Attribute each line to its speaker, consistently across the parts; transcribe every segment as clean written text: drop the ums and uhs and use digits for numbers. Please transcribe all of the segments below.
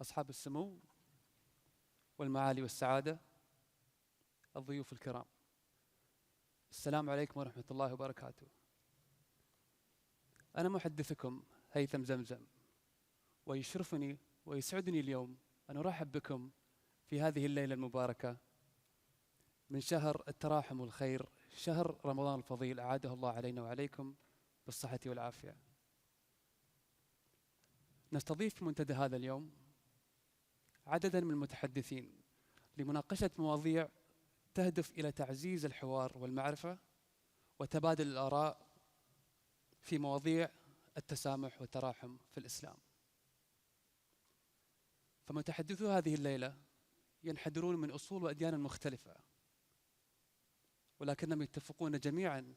Speaker 1: أصحاب السمو والمعالي والسعادة، الضيوف الكرام، السلام عليكم ورحمة الله وبركاته. أنا محدثكم هيثم زمزم، ويشرفني ويسعدني اليوم أن أرحب بكم في هذه الليلة المباركة من شهر التراحم والخير، شهر رمضان الفضيل، أعاده الله علينا وعليكم بالصحة والعافية. نستضيف في منتدى هذا اليوم عدداً من المتحدثين لمناقشة مواضيع تهدف إلى تعزيز الحوار والمعرفة وتبادل الآراء في مواضيع التسامح والتراحم في الإسلام. فمتحدثو هذه الليلة ينحدرون من أصول وأديان مختلفة، ولكنهم يتفقون جميعاً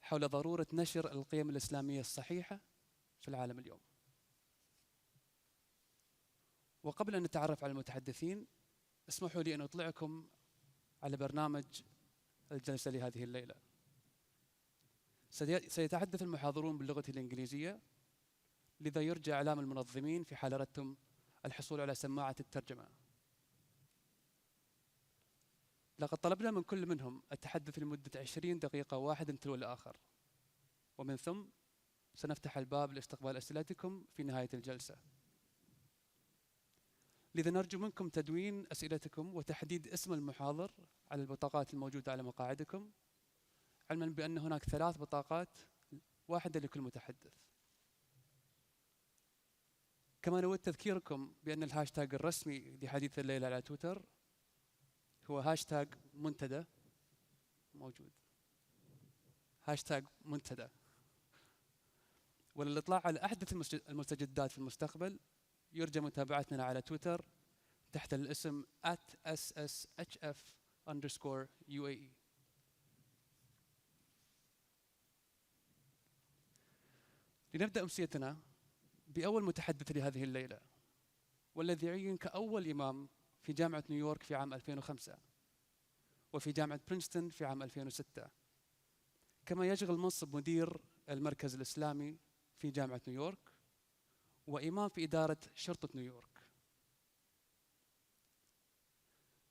Speaker 1: حول ضرورة نشر القيم الإسلامية الصحيحة في العالم اليوم. وقبل أن نتعرف على المتحدثين، اسمحوا لي أن أطلعكم على برنامج الجلسة لهذه الليلة. سيتحدث المحاضرون باللغة الإنجليزية، لذا يرجى إعلام المنظمين في حال أردتم الحصول على سماعة الترجمة. لقد طلبنا من كل منهم التحدث لمدة 20 دقيقة واحدة تلو الآخر، ومن ثم سنفتح الباب لاستقبال أسئلتكم في نهاية الجلسة. لذا نرجو منكم تدوين أسئلتكم وتحديد اسم المحاضر على البطاقات الموجودة على مقاعدكم، علما بأن هناك 3 بطاقات، واحدة لكل متحدث. كما نود تذكيركم بأن الهاشتاج الرسمي لحديث الليلة على تويتر هو هاشتاج منتدى، موجود هاشتاج منتدى. وللإطلاع على أحدث المستجدات في المستقبل يرجى متابعتنا على تويتر تحت الاسم @sshf_UAE. لنبدأ أمسيتنا بأول متحدث لهذه الليلة، والذي يعين كأول إمام في جامعة نيويورك في عام 2005 وفي جامعة برينستون في عام 2006، كما يشغل منصب مدير المركز الإسلامي في جامعة نيويورك وإمام في إدارة شرطة نيويورك،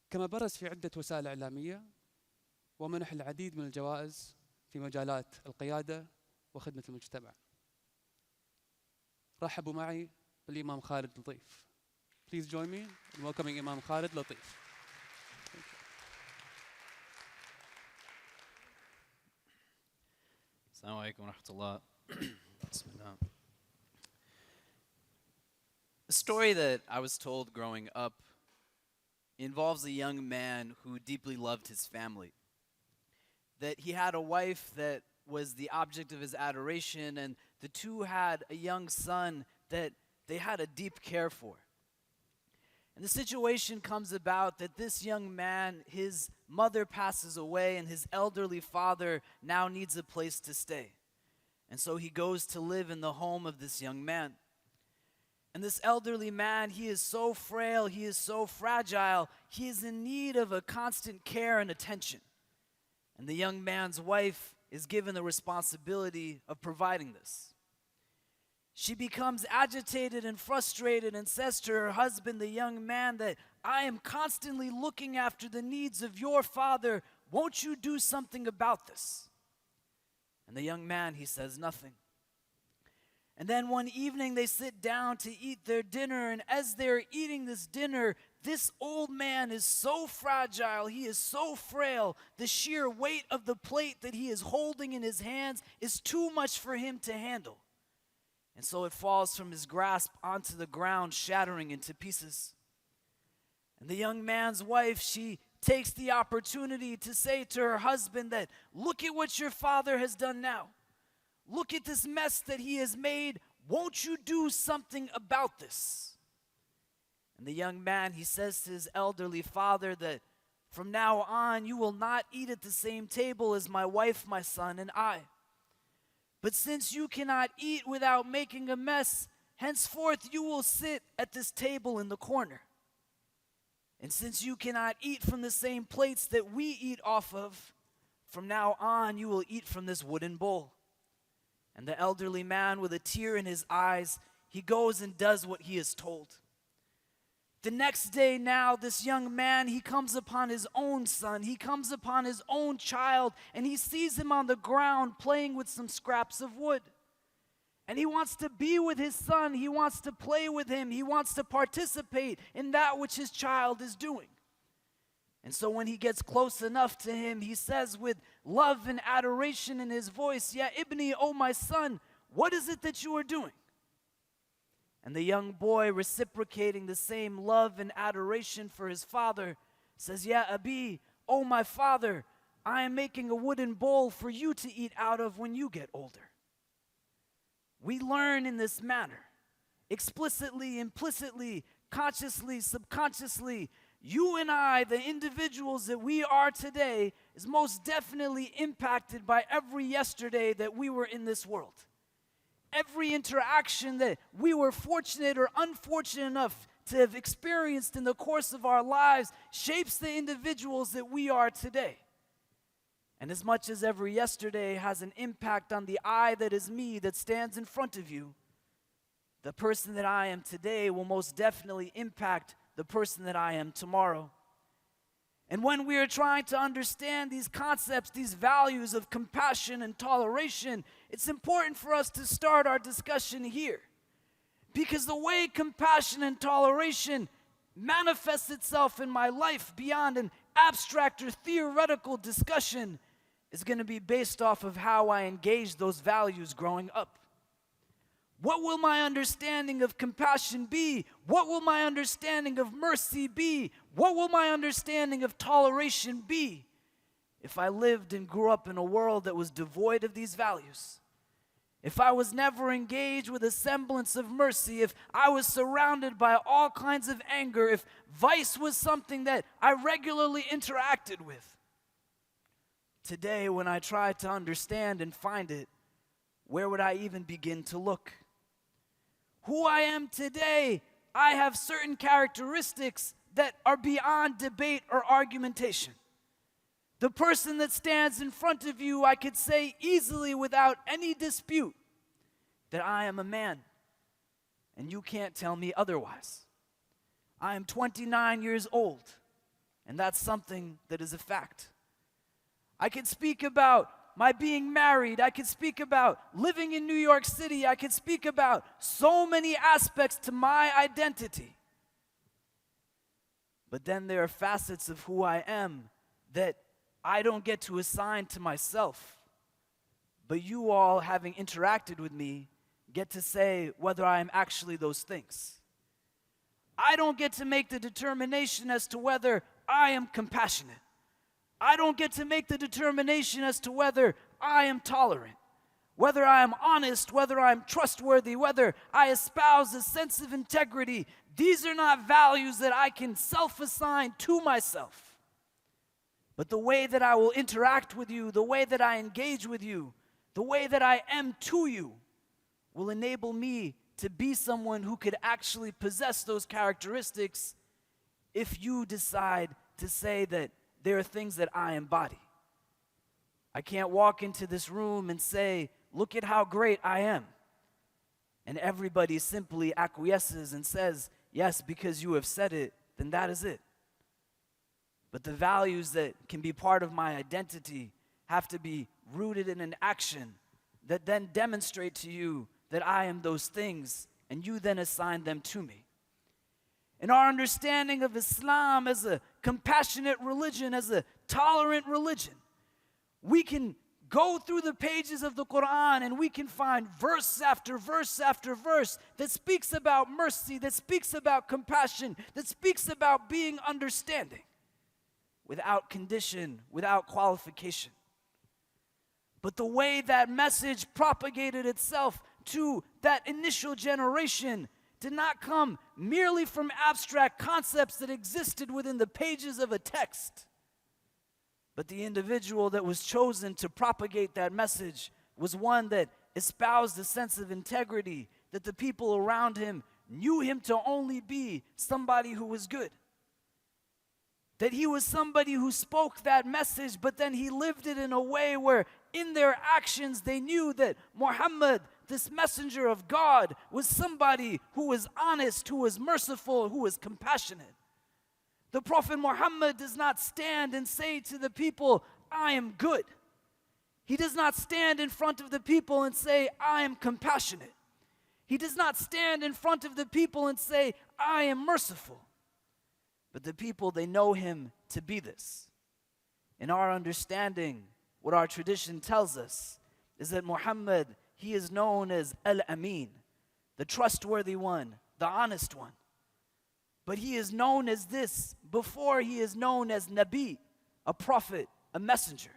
Speaker 1: كما برز في عدة وسائل إعلامية ومنح العديد من الجوائز في مجالات القيادة وخدمة المجتمع. رحبوا معي بالإمام خالد لطيف. Please join me in welcoming Imam Khalid Latif.
Speaker 2: Assalamu alaikum wa rahmatullah. A story that I was told growing up involves a young man who deeply loved his family. That he had a wife that was the object of his adoration, and the two had a young son that they had a deep care for. And the situation comes about that this young man, his mother passes away, and his elderly father now needs a place to stay. And so he goes to live in the home of this young man. And this elderly man, he is so frail, he is so fragile, he is in need of a constant care and attention. And the young man's wife is given the responsibility of providing this. She becomes agitated and frustrated and says to her husband, the young man, that I am constantly looking after the needs of your father. Won't you do something about this? And the young man, he says nothing. And then one evening they sit down to eat their dinner, and as they're eating this dinner, this old man is so fragile, he is so frail, the sheer weight of the plate that he is holding in his hands is too much for him to handle. And so it falls from his grasp onto the ground, shattering into pieces. And the young man's wife, she takes the opportunity to say to her husband that, look at what your father has done now. Look at this mess that he has made. Won't you do something about this? And the young man, he says to his elderly father that from now on you will not eat at the same table as my wife, my son, and I. But since you cannot eat without making a mess, henceforth you will sit at this table in the corner. And since you cannot eat from the same plates that we eat off of, from now on you will eat from this wooden bowl. And the elderly man, with a tear in his eyes, he goes and does what he is told. The next day now, this young man, he comes upon his own son. He comes upon his own child, and he sees him on the ground playing with some scraps of wood. And he wants to be with his son. He wants to play with him. He wants to participate in that which his child is doing. And so when he gets close enough to him, he says with love and adoration in his voice, "Ya ibni, oh my son, what is it that you are doing?" And the young boy, reciprocating the same love and adoration for his father, says, "Ya abi, oh my father, I am making a wooden bowl for you to eat out of when you get older." We learn in this manner, explicitly, implicitly, consciously, subconsciously. You and I, the individuals that we are today, is most definitely impacted by every yesterday that we were in this world. Every interaction that we were fortunate or unfortunate enough to have experienced in the course of our lives shapes the individuals that we are today. And as much as every yesterday has an impact on the I that is me that stands in front of you, the person that I am today will most definitely impact the person that I am tomorrow. And when we are trying to understand these concepts, these values of compassion and toleration, it's important for us to start our discussion here. Because the way compassion and toleration manifests itself in my life beyond an abstract or theoretical discussion is going to be based off of how I engage those values growing up. What will my understanding of compassion be? What will my understanding of mercy be? What will my understanding of toleration be if I lived and grew up in a world that was devoid of these values? If I was never engaged with a semblance of mercy, if I was surrounded by all kinds of anger, if vice was something that I regularly interacted with. Today, when I try to understand and find it, where would I even begin to look? Who I am today, I have certain characteristics that are beyond debate or argumentation. The person that stands in front of you, I could say easily without any dispute that I am a man, and you can't tell me otherwise. I am 29 years old, and that's something that is a fact. I could speak about my being married. I could speak about living in New York City. I could speak about so many aspects to my identity. But then there are facets of who I am that I don't get to assign to myself. But you all, having interacted with me, get to say whether I am actually those things. I don't get to make the determination as to whether I am compassionate. I don't get to make the determination as to whether I am tolerant, whether I am honest, whether I am trustworthy, whether I espouse a sense of integrity. These are not values that I can self-assign to myself. But the way that I will interact with you, the way that I engage with you, the way that I am to you will enable me to be someone who could actually possess those characteristics if you decide to say that there are things that I embody. I can't walk into this room and say, "Look at how great I am." And everybody simply acquiesces and says, "Yes, because you have said it, then that is it." But the values that can be part of my identity have to be rooted in an action that then demonstrate to you that I am those things, and you then assign them to me. In our understanding of Islam as a compassionate religion, as a tolerant religion, we can go through the pages of the Quran and we can find verse after verse after verse that speaks about mercy, that speaks about compassion, that speaks about being understanding without condition, without qualification. But the way that message propagated itself to that initial generation did not come merely from abstract concepts that existed within the pages of a text. But the individual that was chosen to propagate that message was one that espoused a sense of integrity, that the people around him knew him to only be somebody who was good. That he was somebody who spoke that message, but then he lived it in a way where in their actions they knew that Muhammad,
Speaker 3: this messenger of God, was somebody who was honest, who was merciful, who was compassionate. The Prophet Muhammad does not stand and say to the people, I am good. He does not stand in front of the people and say, I am compassionate. He does not stand in front of the people and say, I am merciful. But the people, they know him to be this. In our understanding, what our tradition tells us is that Muhammad, he is known as Al-Amin, the trustworthy one, the honest one. But he is known as this before he is known as Nabi, a prophet, a messenger.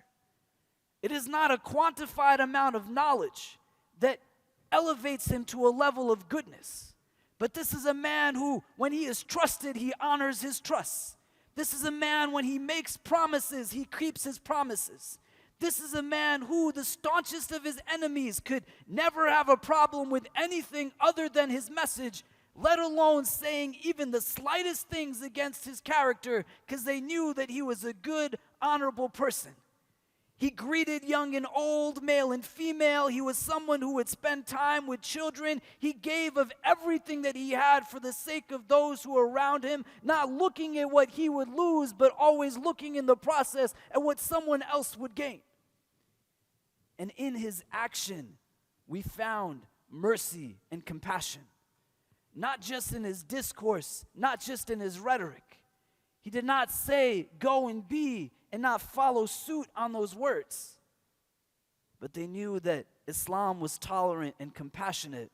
Speaker 3: It is not a quantified amount of knowledge that elevates him to a level of goodness. But this is a man who, when he is trusted, he honors his trust. This is a man, when he makes promises, he keeps his promises. This is a man who the staunchest of his enemies could never have a problem with anything other than his message, let alone saying even the slightest things against his character, because they knew that he was a good, honorable person. He greeted young and old, male and female. He was someone who would spend time with children. He gave of everything that he had for the sake of those who were around him, not looking at what he would lose, but always looking in the process at what someone else would gain. And in his action, we found mercy and compassion. Not just in his discourse, not just in his rhetoric. He did not say, go and be, and not follow suit on those words. But they knew that Islam was tolerant and compassionate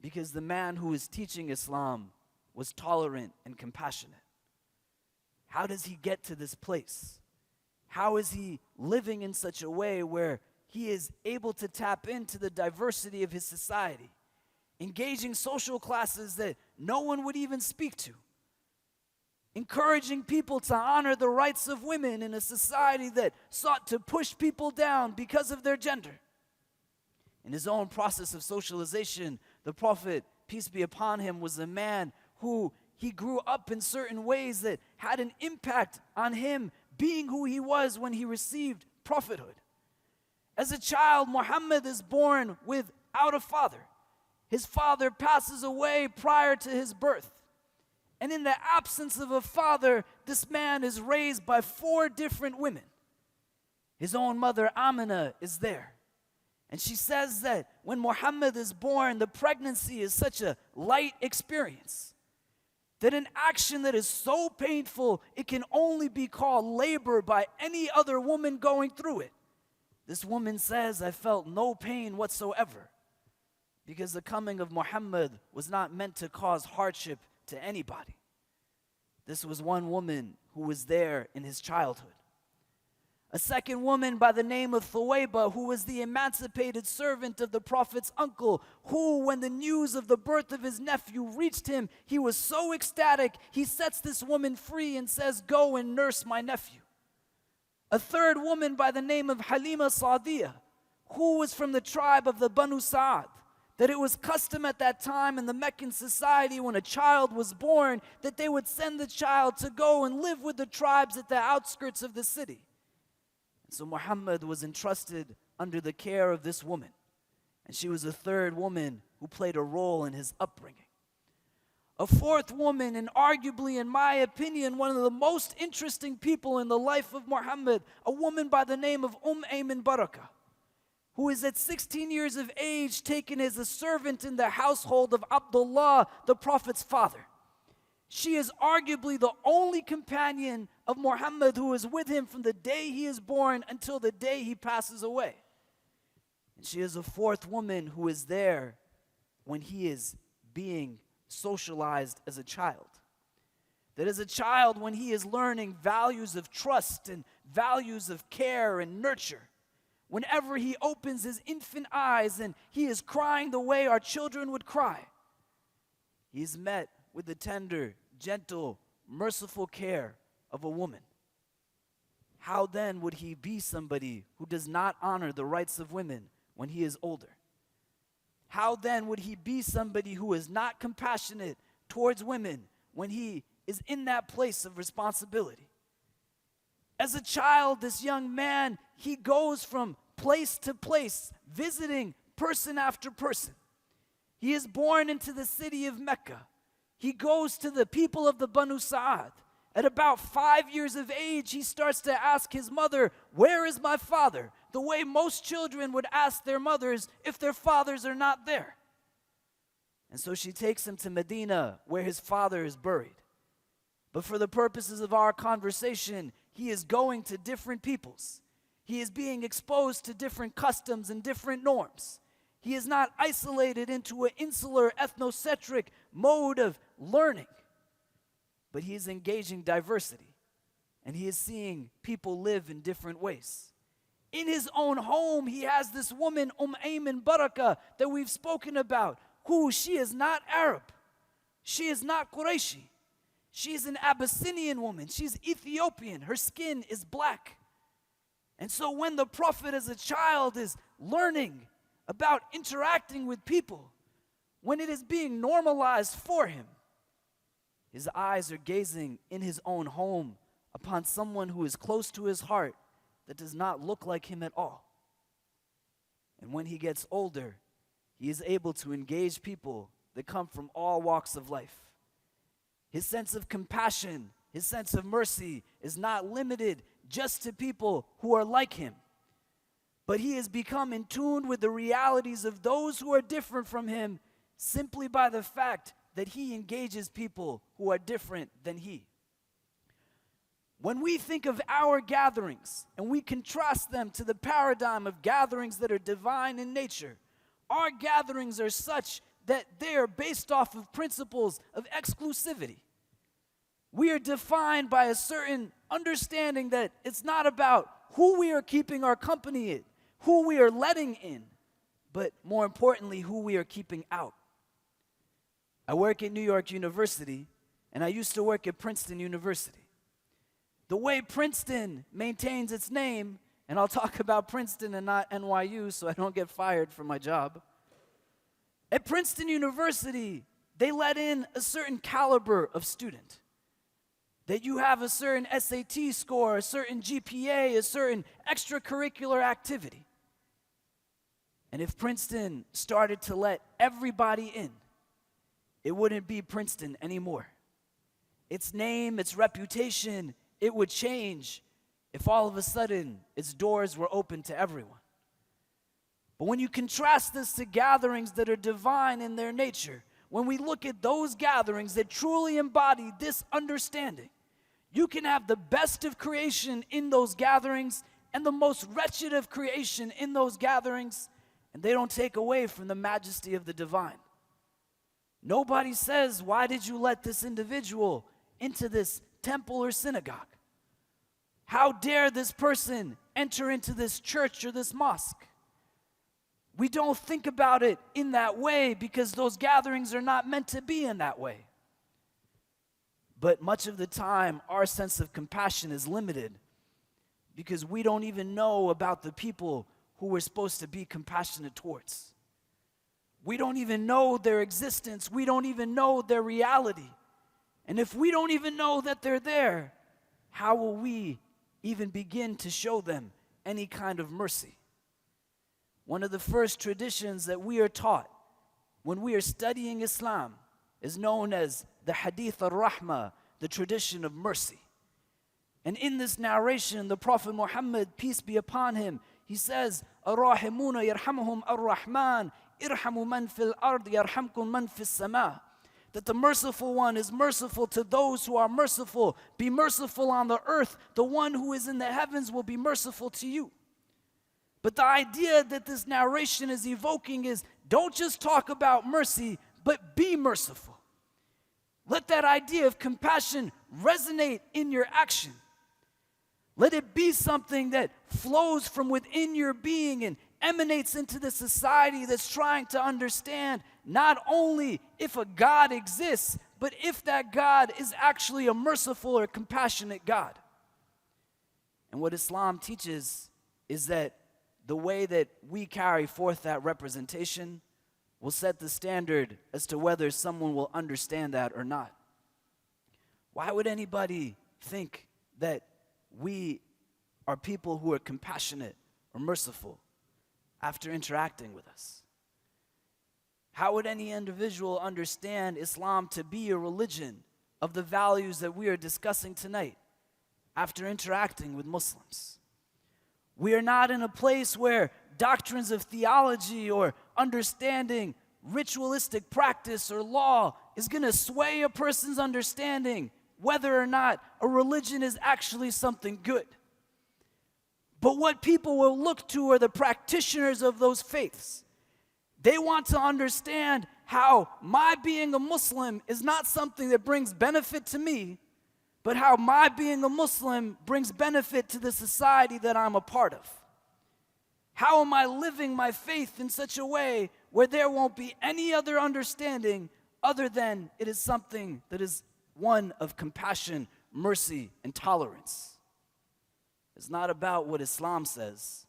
Speaker 3: because the man who was teaching Islam was tolerant and compassionate. How does he get to this place? How is he living in such a way where he is able to tap into the diversity of his society, engaging social classes that no one would even speak to, encouraging people to honor the rights of women in a society that sought to push people down because of their gender? In his own process of socialization, the Prophet, peace be upon him, was a man who he grew up in certain ways that had an impact on him being who he was when he received prophethood. As a child, Muhammad is born without a father. His father passes away prior to his birth. And in the absence of a father, this man is raised by 4 different women. His own mother, Amina, is there. And she says that when Muhammad is born, the pregnancy is such a light experience, that an action that is so painful, it can only be called labor by any other woman going through it. This woman says, I felt no pain whatsoever, because the coming of Muhammad was not meant to cause hardship to anybody. This was one woman who was there in his childhood. A second woman by the name of Thuwayba, who was the emancipated servant of the Prophet's uncle, who, when the news of the birth of his nephew reached him, he was so ecstatic, he sets this woman free and says, go and nurse my nephew. A third woman by the name of Halima Saadiya, who was from the tribe of the Banu Sa'ad, that it was custom at that time in the Meccan society when a child was born that they would send the child to go and live with the tribes at the outskirts of the city. And so Muhammad was entrusted under the care of this woman, and she was a third woman who played a role in his upbringing. A fourth woman, and arguably, in my opinion, one of the most interesting people in the life of Muhammad, a woman by the name of Ayman Barakah, who is at 16 years of age taken as a servant in the household of Abdullah, the Prophet's father. She is arguably the only companion of Muhammad who is with him from the day he is born until the day he passes away. And she is a fourth woman who is there when he is being socialized as a child. That as a child, when he is learning values of trust and values of care and nurture, whenever he opens his infant eyes and he is crying the way our children would cry, he is met with the tender, gentle, merciful care of a woman. How then would he be somebody who does not honor the rights of women when he is older? How then would he be somebody who is not compassionate towards women when he is in that place of responsibility? As a child, this young man, he goes from place to place, visiting person after person. He is born into the city of Mecca. He goes to the people of the Banu Sa'ad. At about 5 years of age, he starts to ask his mother, "Where is my father?" The way most children would ask their mothers if their fathers are not there. And so she takes him to Medina, where his father is buried. But for the purposes of our conversation, he is going to different peoples. He is being exposed to different customs and different norms. He is not isolated into an insular, ethnocentric mode of learning, but he is engaging diversity, and he is seeing people live in different ways. In his own home, he has this woman, Ayman Baraka, that we've spoken about, who she is not Arab. She is not Qurayshi. She is an Abyssinian woman. She's Ethiopian. Her skin is black. And so when the Prophet as a child is learning about interacting with people, when it is being normalized for him, his eyes are gazing in his own home upon someone who is close to his heart that does not look like him at all. And when he gets older, he is able to engage people that come from all walks of life. His sense of compassion, his sense of mercy is not limited just to people who are like him, but he has become in tune with the realities of those who are different from him simply by the fact that he engages people who are different than he. When we think of our gatherings and we contrast them to the paradigm of gatherings that are divine in nature, our gatherings are such that they are based off of principles of exclusivity. We are defined by a certain understanding that it's not about who we are keeping our company in, who we are letting in, but more importantly, who we are keeping out. I work at New York University, and I used to work at Princeton University. The way Princeton maintains its name, and I'll talk about Princeton and not NYU so I don't get fired from my job. At Princeton University, they let in a certain caliber of student. That you have a certain SAT score, a certain GPA, a certain extracurricular activity. And if Princeton started to let everybody in, it wouldn't be Princeton anymore. Its name, its reputation, it would change if all of a sudden its doors were open to everyone. But when you contrast this to gatherings that are divine in their nature, when we look at those gatherings that truly embody this understanding, you can have the best of creation in those gatherings and the most wretched of creation in those gatherings, and they don't take away from the majesty of the divine. Nobody says, "Why did you let this individual into this temple or synagogue? How dare this person enter into this church or this mosque?" We don't think about it in that way because those gatherings are not meant to be in that way. But much of the time, our sense of compassion is limited because we don't even know about the people who we're supposed to be compassionate towards. We don't even know their existence. We don't even know their reality. And if we don't even know that they're there, how will we even begin to show them any kind of mercy? One of the first traditions that we are taught when we are studying Islam is known as the Hadith al-Rahmah, the tradition of mercy. And in this narration, the Prophet Muhammad, peace be upon him, he says, "Ar-Rahimuna yarhamuhum ar-Rahman, irhamu man fil ard yarhamkum man fis sama." That the merciful one is merciful to those who are merciful. Be merciful on the earth. The one who is in the heavens will be merciful to you. But the idea that this narration is evoking is don't just talk about mercy, but be merciful. Let that idea of compassion resonate in your action. Let it be something that flows from within your being and emanates into the society that's trying to understand not only if a God exists, but if that God is actually a merciful or compassionate God. And what Islam teaches is that the way that we carry forth that representation will set the standard as to whether someone will understand that or not. Why would anybody think that we are people who are compassionate or merciful after interacting with us? how would any individual understand Islam to be a religion of the values that we are discussing tonight after interacting with Muslims? We are not in a place where doctrines of theology or understanding ritualistic practice or law is going to sway a person's understanding whether or not a religion is actually something good. But what people will look to are the practitioners of those faiths. They want to understand how my being a Muslim is not something that brings benefit to me, but how my being a Muslim brings benefit to the society that I'm a part of. How am I living my faith in such a way where there won't be any other understanding other than it is something that is one of compassion, mercy, and tolerance? It's not about what Islam says,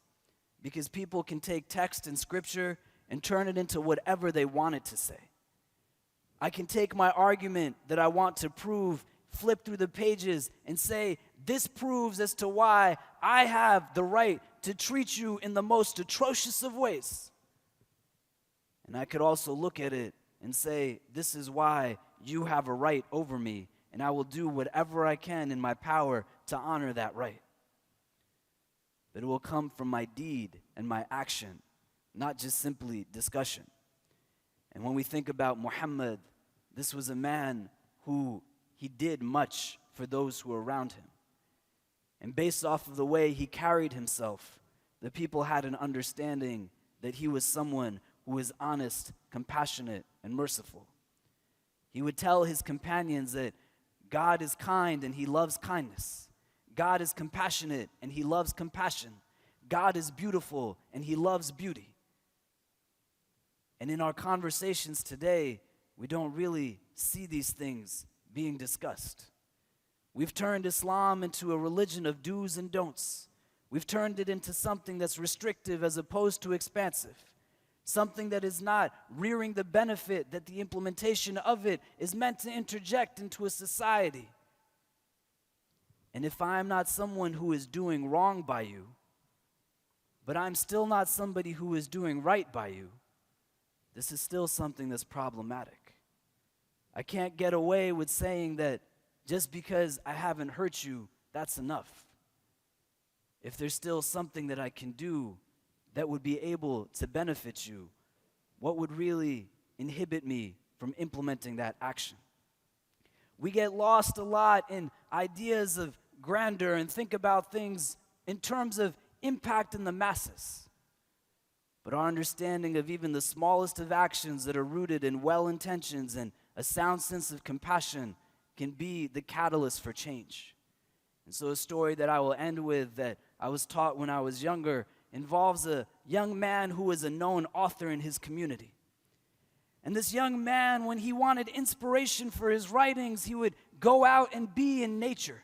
Speaker 3: because people can take text and scripture and turn it into whatever they want it to say. I can take my argument that I want to prove, flip through the pages, and say, this proves as to why I have the right to treat you in the most atrocious of ways. And I could also look at it and say, this is why you have a right over me, and I will do whatever I can in my power to honor that right. But it will come from my deed and my action, not just simply discussion. And when we think about Muhammad, this was a man who he did much for those who were around him. And based off of the way he carried himself, the people had an understanding that he was someone who was honest, compassionate, and merciful. He would tell his companions that God is kind and he loves kindness. God is compassionate and he loves compassion. God is beautiful and he loves beauty. And in our conversations today, we don't really see these things being discussed. We've turned Islam into a religion of do's and don'ts. We've turned it into something that's restrictive as opposed to expansive. Something that is not rearing the benefit that the implementation of it is meant to interject into a society. And if I'm not someone who is doing wrong by you, but I'm still not somebody who is doing right by you, this is still something that's problematic. I can't get away with saying that just because I haven't hurt you, that's enough. If there's still something that I can do that would be able to benefit you, what would really inhibit me from implementing that action? We get lost a lot in ideas of grandeur and think about things in terms of impact in the masses. But our understanding of even the smallest of actions that are rooted in well intentions and a sound sense of compassion can be the catalyst for change. And so a story that I will end with that I was taught when I was younger involves a young man who was a known author in his community. And this young man, when he wanted inspiration for his writings, he would go out and be in nature.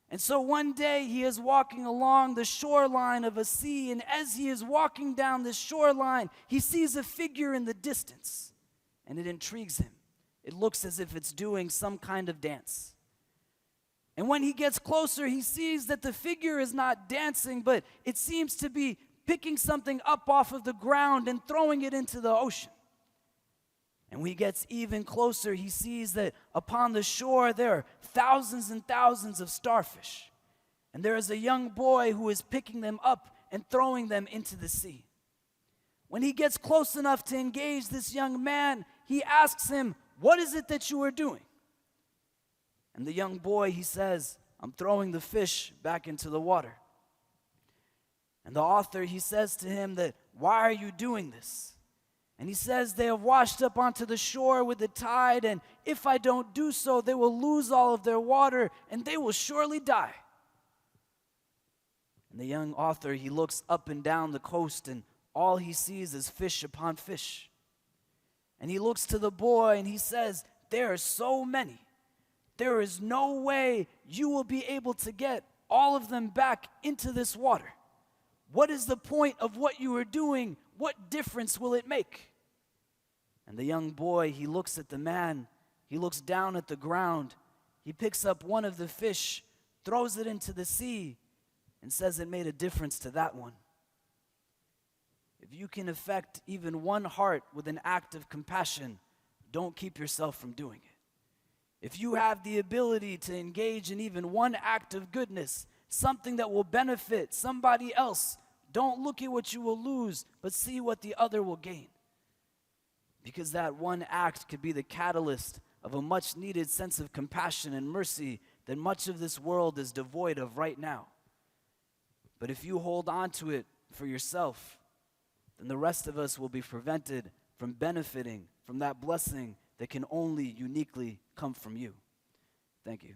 Speaker 3: And so one day he is walking along the shoreline of a sea, and as he is walking down this shoreline, he sees a figure in the distance, and it intrigues him. It looks as if it's doing some kind of dance. And when he gets closer, he sees that the figure is not dancing, but it seems to be picking something up off of the ground and throwing it into the ocean. And when he gets even closer, he sees that upon the shore there are thousands and thousands of starfish. And there is a young boy who is picking them up and throwing them into the sea. When he gets close enough to engage this young man, he asks him, "What is it that you are doing?" And the young boy, he says, "I'm throwing the fish back into the water." And the author, he says to him that, "Why are you doing this?" And he says, "They have washed up onto the shore with the tide, and if I don't do so, they will lose all of their water, and they will surely die." And the young author, he looks up and down the coast, and all he sees is fish upon fish. And he looks to the boy, and he says, "There are so many. There is no way you will be able to get all of them back into this water. What is the point of what you are doing? What difference will it make?" And the young boy, he looks at the man, he looks down at the ground, he picks up one of the fish, throws it into the sea, and says it made a difference to that one. If if you can affect even one heart with an act of compassion, don't keep yourself from doing it. If you have the ability to engage in even one act of goodness, something that will benefit somebody else, don't look at what you will lose, but see what the other will gain. Because that one act could be the catalyst of a much needed sense of compassion and mercy that much of this world is devoid of right now. But if you hold on to it for yourself, then the rest of us will be prevented from benefiting from that blessing that can only uniquely come from you. Thank you.